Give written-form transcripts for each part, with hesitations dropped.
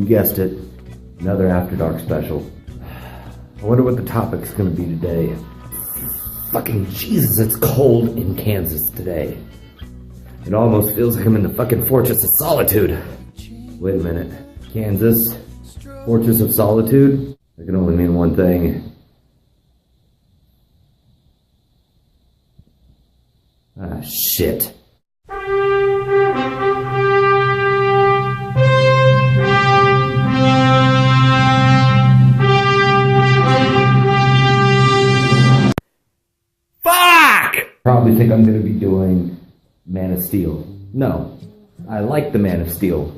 You guessed it, another After Dark special. I wonder what the topic's gonna be today. Fucking Jesus, it's cold in Kansas today. It almost feels like I'm in the fucking Fortress of Solitude. Wait a minute. Kansas? Fortress of Solitude? That can only mean one thing. Ah, shit. Probably think I'm going to be doing Man of Steel. No, I like the Man of Steel.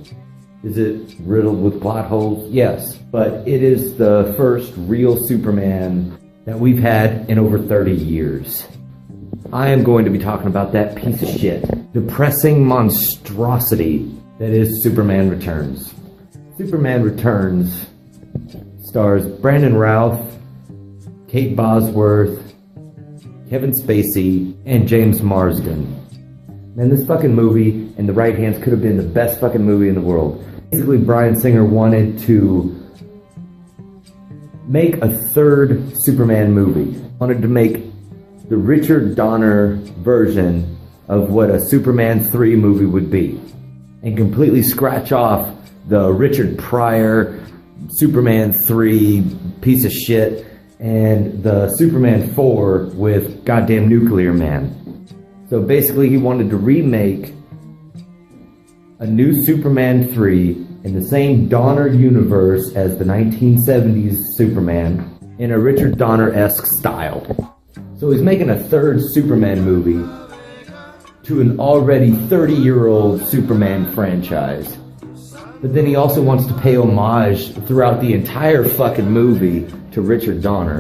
Is it riddled with plot holes? Yes, but it is the first real Superman that we've had in over 30 years. I am going to be talking about that piece of shit, depressing monstrosity that is Superman Returns. Superman Returns stars Brandon Routh, Kate Bosworth, Kevin Spacey, and James Marsden. Man, this fucking movie, in the right hands, could have been the best fucking movie in the world. Basically, Bryan Singer wanted to make a third Superman movie. Wanted to make the Richard Donner version of what a Superman 3 movie would be. And completely scratch off the Richard Pryor Superman 3 piece of shit and the Superman 4 with goddamn Nuclear Man. So basically he wanted to remake a new Superman 3 in the same Donner universe as the 1970s Superman in a Richard Donner-esque style. So he's making a third Superman movie to an already 30-year-old Superman franchise. But then he also wants to pay homage throughout the entire fucking movie to Richard Donner.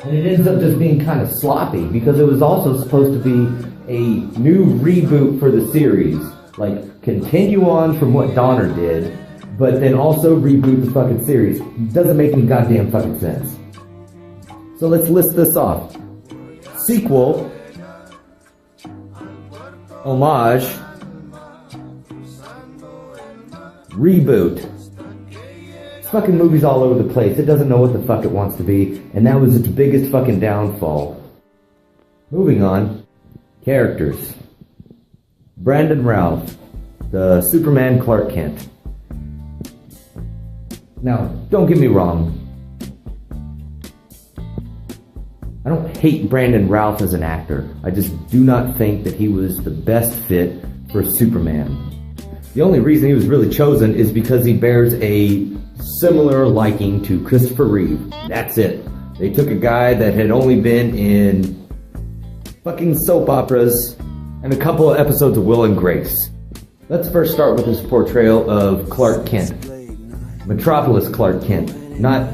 And it ends up just being kind of sloppy because it was also supposed to be a new reboot for the series. Like, continue on from what Donner did, but then also reboot the fucking series. Doesn't make any goddamn fucking sense. So let's list this off. Sequel, homage, reboot. This fucking movie's all over the place. It doesn't know what the fuck it wants to be, and that was its biggest fucking downfall. Moving on. Characters. Brandon Routh, the Superman Clark Kent. Now, don't get me wrong. I don't hate Brandon Routh as an actor. I just do not think that he was the best fit for Superman. The only reason he was really chosen is because he bears a similar liking to Christopher Reeve. That's it. They took a guy that had only been in fucking soap operas and a couple of episodes of Will and Grace. Let's first start with his portrayal of Clark Kent. Metropolis Clark Kent, not,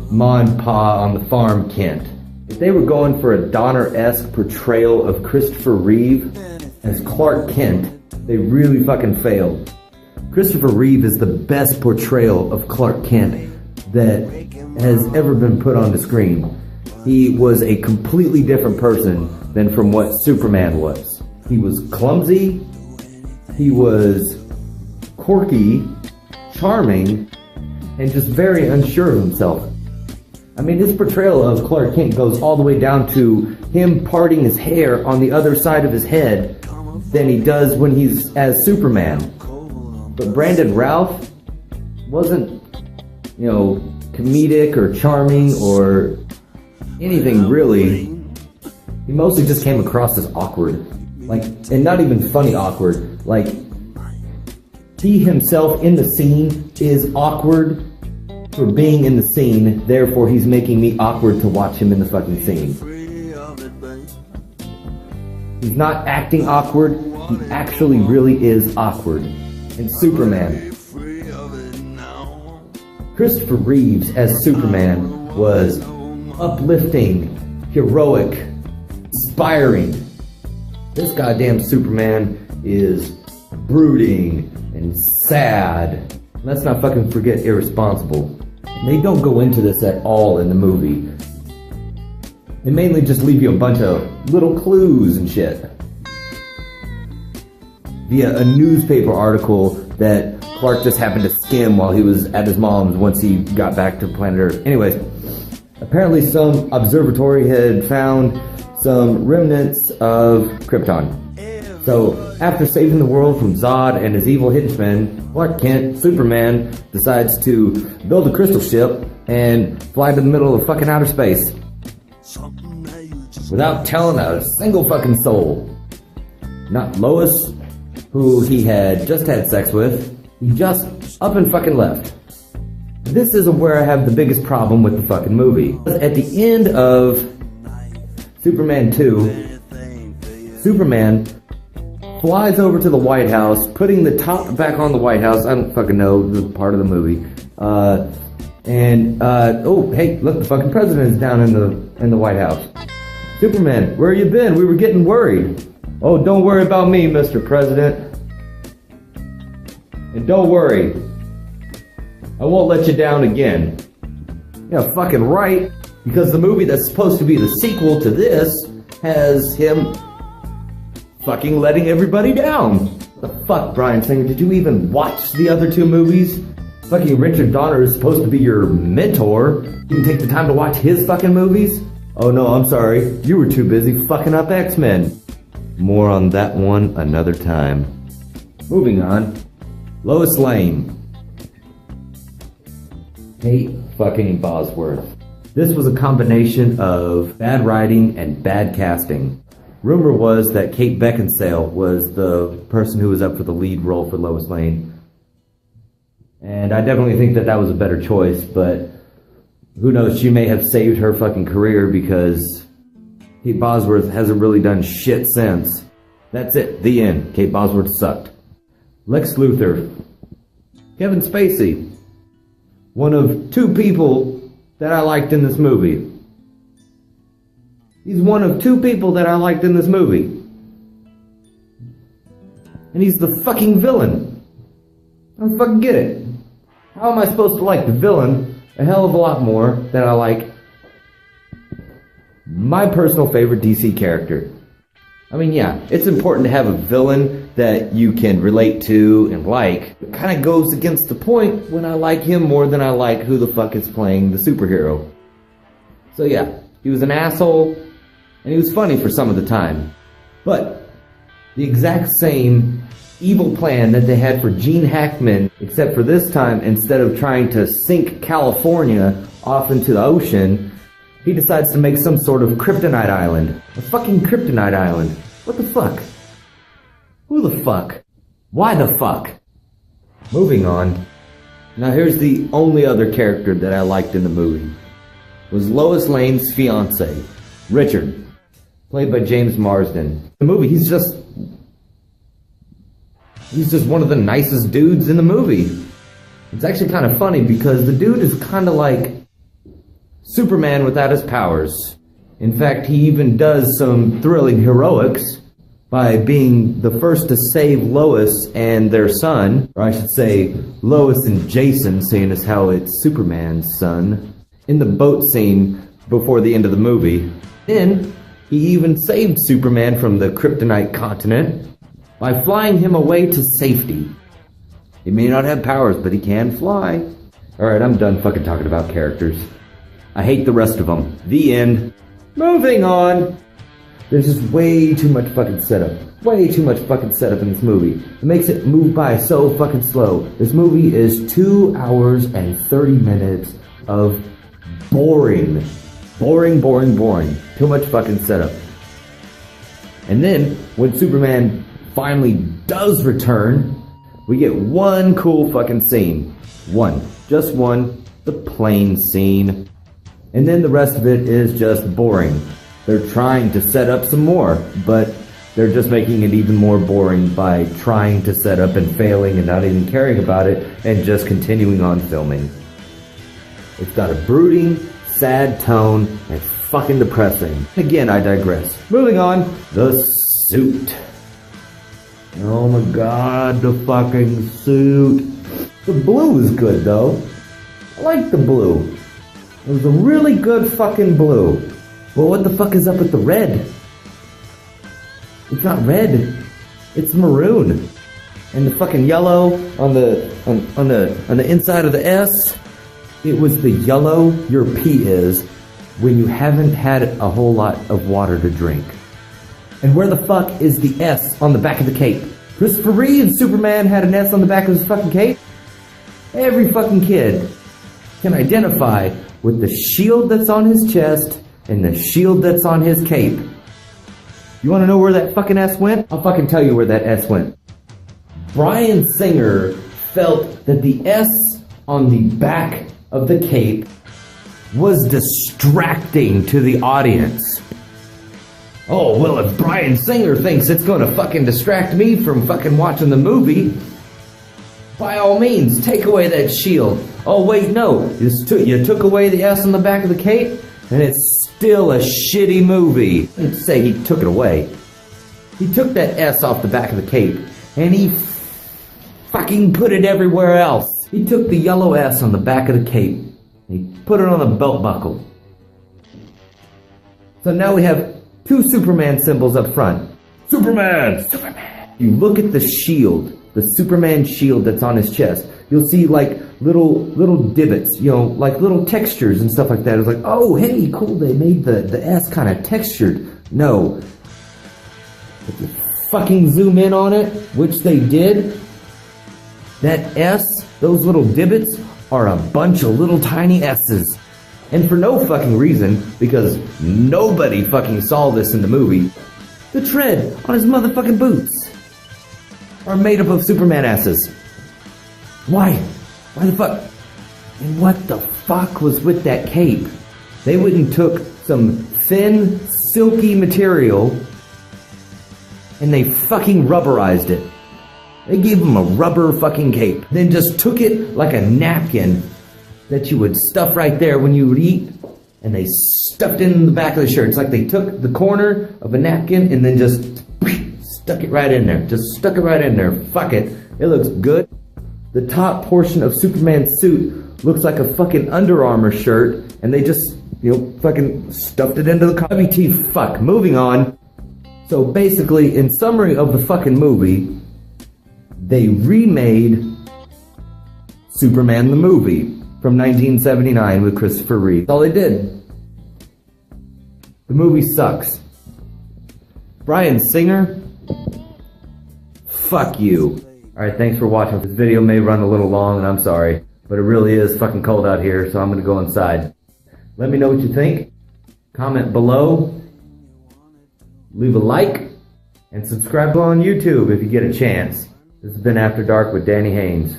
Ma and Pa on the farm Kent. If they were going for a Donner-esque portrayal of Christopher Reeve as Clark Kent, they really fucking failed. Christopher Reeve is the best portrayal of Clark Kent that has ever been put on the screen. He was a completely different person than from what Superman was. He was clumsy, he was quirky, charming, and just very unsure of himself. I mean, his portrayal of Clark Kent goes all the way down to him parting his hair on the other side of his head than he does when he's as Superman. But Brandon Routh wasn't, comedic or charming or anything really. He mostly just came across as awkward. And not even funny awkward. He himself in the scene is awkward for being in the scene, therefore he's making me awkward to watch him in the fucking scene. He's not acting awkward, he actually really is awkward. And Superman. Christopher Reeves as Superman was uplifting, heroic, inspiring. This goddamn Superman is brooding and sad. Let's not fucking forget irresponsible. They don't go into this at all in the movie. They mainly just leave you a bunch of little clues and shit. Via a newspaper article that Clark just happened to skim while he was at his mom's once he got back to planet Earth. Anyways, apparently some observatory had found some remnants of Krypton. So, after saving the world from Zod and his evil henchmen, Clark Kent, Superman, decides to build a crystal ship and fly to the middle of fucking outer space. Without telling a single fucking soul. Not Lois, who he had just had sex with. He just up and fucking left. This is where I have the biggest problem with the fucking movie. At the end of Superman 2, Superman flies over to the White House, putting the top back on the White House. I don't fucking know the part of the movie. Oh, hey, look, the fucking president is down in the White House. Superman, where you been? We were getting worried. Oh, don't worry about me, Mr. President. And don't worry, I won't let you down again. Yeah, fucking right. Because the movie that's supposed to be the sequel to this has him fucking letting everybody down. What the fuck, Bryan Singer? Did you even watch the other two movies? Fucking Richard Donner is supposed to be your mentor. You didn't take the time to watch his fucking movies? Oh no, I'm sorry. You were too busy fucking up X-Men. More on that one another time. Moving on. Lois Lane. Kate fucking Bosworth. This was a combination of bad writing and bad casting. Rumor was that Kate Beckinsale was the person who was up for the lead role for Lois Lane. And I definitely think that was a better choice, but who knows, she may have saved her fucking career because Kate Bosworth hasn't really done shit since. That's it, the end. Kate Bosworth sucked. Lex Luthor. Kevin Spacey. One of two people that I liked in this movie. He's one of two people that I liked in this movie. And he's the fucking villain. I don't fucking get it. How am I supposed to like the villain a hell of a lot more than I like my personal favorite DC character? I mean, yeah, it's important to have a villain that you can relate to and like. It kind of goes against the point when I like him more than I like who the fuck is playing the superhero. So yeah, he was an asshole, and he was funny for some of the time. But the exact same evil plan that they had for Gene Hackman, except for this time, instead of trying to sink California off into the ocean, he decides to make some sort of kryptonite island. A fucking kryptonite island. What the fuck? Who the fuck? Why the fuck? Moving on. Now here's the only other character that I liked in the movie. It was Lois Lane's fiancé, Richard, played by James Marsden. The movie, he's just one of the nicest dudes in the movie. It's actually kind of funny because the dude is kind of like Superman without his powers. In fact, he even does some thrilling heroics by being the first to save Lois and their son, or I should say Lois and Jason, seeing as how it's Superman's son, in the boat scene before the end of the movie. Then, he even saved Superman from the kryptonite continent by flying him away to safety. He may not have powers, but he can fly. Alright, I'm done fucking talking about characters. I hate the rest of them. The end. Moving on. There's just way too much fucking setup. Way too much fucking setup in this movie. It makes it move by so fucking slow. This movie is 2 hours and 30 minutes of boring. Boring. Too much fucking setup. And then, when Superman finally does return, we get one cool fucking scene. Just one. The plane scene. And then the rest of it is just boring. They're trying to set up some more, but they're just making it even more boring by trying to set up and failing and not even caring about it and just continuing on filming. It's got a brooding, sad tone, and it's fucking depressing. Again, I digress. Moving on, the suit. Oh my god, the fucking suit. The blue is good though. I like the blue. It was a really good fucking blue. Well, what the fuck is up with the red? It's not red. It's maroon. And the fucking yellow on the inside of the S, it was the yellow your pee is when you haven't had a whole lot of water to drink. And where the fuck is the S on the back of the cape? Christopher Reeve, Superman, had an S on the back of his fucking cape. Every fucking kid can identify with the shield that's on his chest and the shield that's on his cape. You wanna know where that fucking S went? I'll fucking tell you where that S went. Bryan Singer felt that the S on the back of the cape was distracting to the audience. Oh, well, if Bryan Singer thinks it's gonna fucking distract me from fucking watching the movie, by all means, take away that shield. Oh, wait, no. You took away the S on the back of the cape, and it's still a shitty movie. I'd say he took it away. He took that S off the back of the cape, and he fucking put it everywhere else. He took the yellow S on the back of the cape, and he put it on the belt buckle. So now we have two Superman symbols up front. Superman! Superman! You look at the shield, the Superman shield that's on his chest. You'll see like little divots, you know, like little textures and stuff like that. It's like, oh, hey, cool, they made the S kind of textured. No. If you fucking zoom in on it, which they did, that S, those little divots, are a bunch of little tiny S's. And for no fucking reason, because nobody fucking saw this in the movie, the tread on his motherfucking boots are made up of Superman S's. Why? Why the fuck? And what the fuck was with that cape? They went and took some thin, silky material and they fucking rubberized it. They gave him a rubber fucking cape. Then just took it like a napkin that you would stuff right there when you would eat, and they stuffed it in the back of the shirt. It's like they took the corner of a napkin and then just stuck it right in there. Just stuck it right in there. Fuck it. It looks good. The top portion of Superman's suit looks like a fucking Under Armour shirt, and they just, you know, fucking stuffed it into the WT. Fuck. Moving on. So basically, in summary of the fucking movie, they remade Superman the movie from 1979 with Christopher Reeve. That's all they did. The movie sucks. Bryan Singer, fuck you. Alright, thanks for watching. This video may run a little long, and I'm sorry, but it really is fucking cold out here, so I'm gonna go inside. Let me know what you think. Comment below. Leave a like. And subscribe on YouTube if you get a chance. This has been After Dark with Danny Haynes.